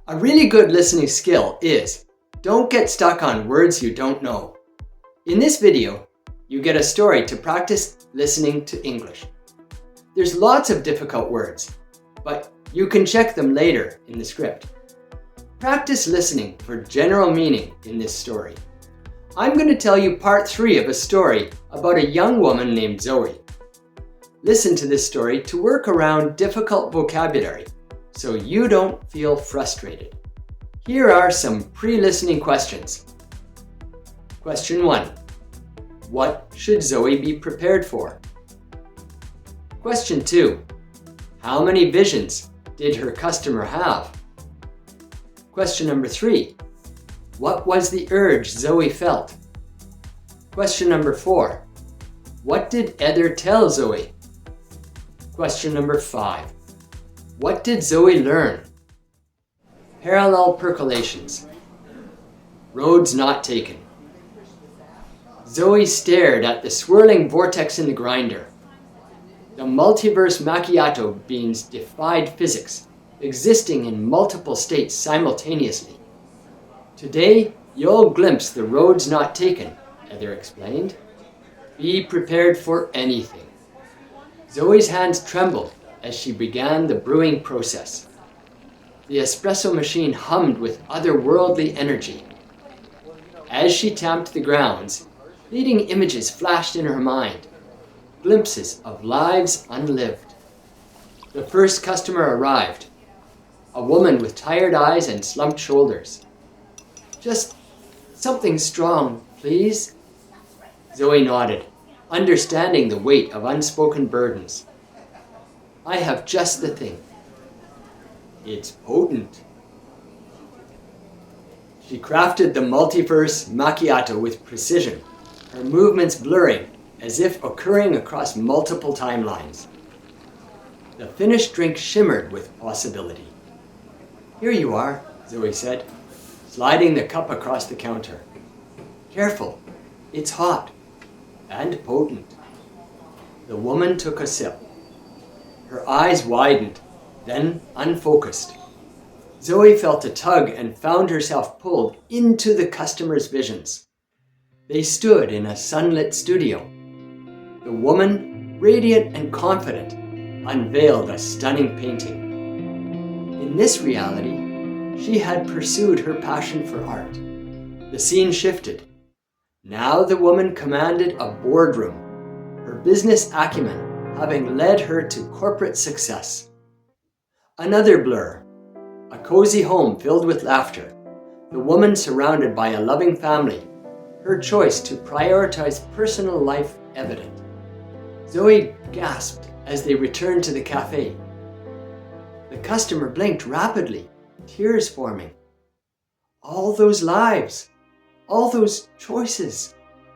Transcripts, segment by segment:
A really good listening skill is don't get stuck on words you don't know. In this video, you get a story to practice listening to English. There's lots of difficult words, but you can check them later in the script. Practice listening for general meaning in this story. I'm going to tell you part 3 of a story about a young woman named Zoe. Listen to this story to work around difficult vocabulary so you don't feel frustrated. Here are some pre-listening questions. Question 1. What should Zoe be prepared for? Question 2. How many visions did her customer have? Question number 3. What was the urge Zoe felt? Question number 4. What did Eder tell Zoe? Question number 5. What did Zoe learn? Parallel percolations. Roads not taken. Zoe stared at the swirling vortex in the grinder. The multiverse macchiato beans defied physics, existing in multiple states simultaneously. Today, you'll glimpse the roads not taken, Eder explained. Be prepared for anything. Zoe's hands trembled as she began the brewing process. The espresso machine hummed with otherworldly energy. As she tamped the grounds, fleeting images flashed in her mind, glimpses of lives unlived. The first customer arrived, a woman with tired eyes and slumped shoulders. Just something strong, please. Zoe nodded, understanding the weight of unspoken burdens. I have just the thing. It's potent. She crafted the multiverse macchiato with precision, her movements blurring as if occurring across multiple timelines. The finished drink shimmered with possibility. Here you are, Zoe said, sliding the cup across the counter. Careful, it's hot and potent. The woman took a sip. Her eyes widened, then unfocused. Zoe felt a tug and found herself pulled into the customer's visions. They stood in a sunlit studio. The woman, radiant and confident, unveiled a stunning painting. In this reality, she had pursued her passion for art. The scene shifted. Now the woman commanded a boardroom, her business acumen having led her to corporate success. Another blur, a cozy home filled with laughter, the woman surrounded by a loving family, her choice to prioritize personal life evident. Zoe gasped as they returned to the cafe. The customer blinked rapidly, tears forming. All those lives, all those choices,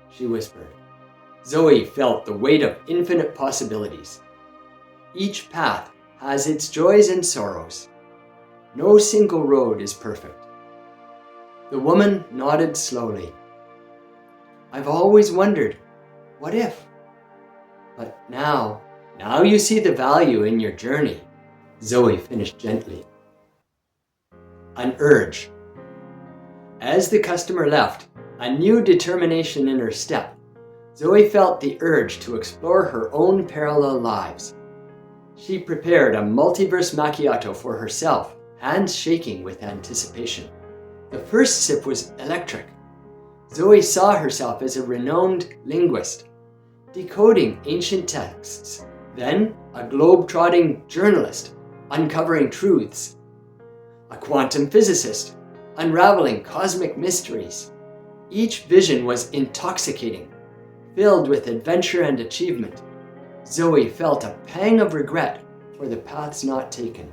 she whispered. Zoe felt the weight of infinite possibilities. Each path has its joys and sorrows. No single road is perfect. The woman nodded slowly. I've always wondered, what if? But now you see the value in your journey, Zoe finished gently. An urge. As the customer left, a new determination in her step, Zoe felt the urge to explore her own parallel lives. She prepared a multiverse macchiato for herself, hands shaking with anticipation. The first sip was electric. Zoe saw herself as a renowned linguist, decoding ancient texts, then a globe-trotting journalist, uncovering truths, a quantum physicist, unraveling cosmic mysteries. Each vision was intoxicating, filled with adventure and achievement. Zoe felt a pang of regret for the paths not taken,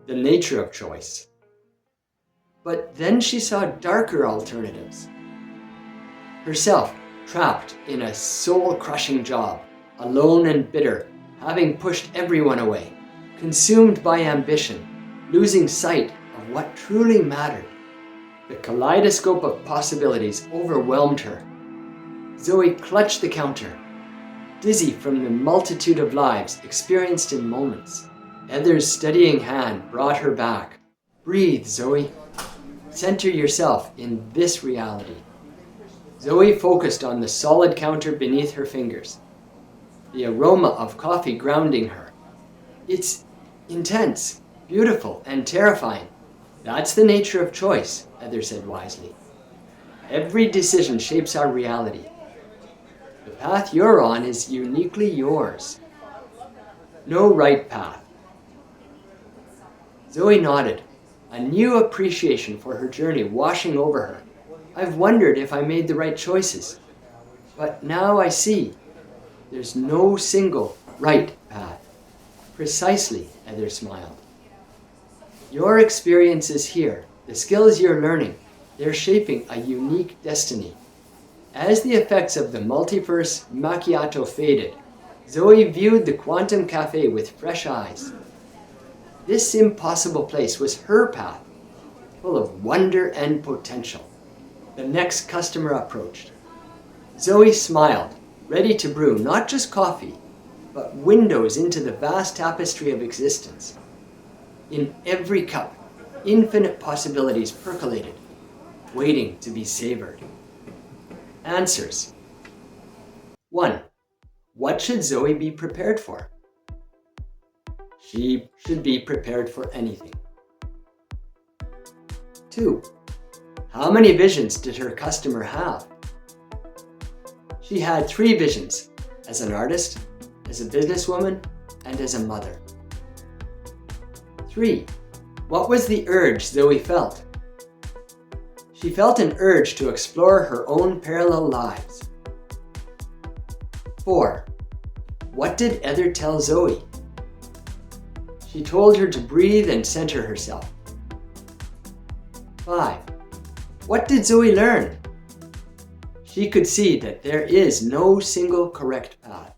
the nature of choice. But then she saw darker alternatives. Herself trapped in a soul-crushing job, alone and bitter, having pushed everyone away, consumed by ambition, losing sight of what truly mattered. The kaleidoscope of possibilities overwhelmed her. Zoe clutched the counter, dizzy from the multitude of lives experienced in moments. Eder's steadying hand brought her back. Breathe, Zoe. Center yourself in this reality. Zoe focused on the solid counter beneath her fingers, the aroma of coffee grounding her. It's intense, beautiful, and terrifying. That's the nature of choice, Heather said wisely. Every decision shapes our reality. The path you're on is uniquely yours. No right path. Zoe nodded, a new appreciation for her journey washing over her. I've wondered if I made the right choices. But now I see. There's no single right path. Precisely, Heather smiled. Your experiences here, the skills you're learning, they're shaping a unique destiny. As the effects of the multiverse macchiato faded, Zoe viewed the Quantum Cafe with fresh eyes. This impossible place was her path, full of wonder and potential. The next customer approached. Zoe smiled, ready to brew not just coffee, but windows into the vast tapestry of existence. In every cup, infinite possibilities percolated, waiting to be savored. Answers. 1. What should Zoe be prepared for? She should be prepared for anything. 2. How many visions did her customer have? She had 3 visions, as an artist, as a businesswoman, and as a mother. 3. What was the urge Zoe felt? She felt an urge to explore her own parallel lives. 4. What did Heather tell Zoe? She told her to breathe and center herself. 5. What did Zoe learn? She could see that there is no single correct path.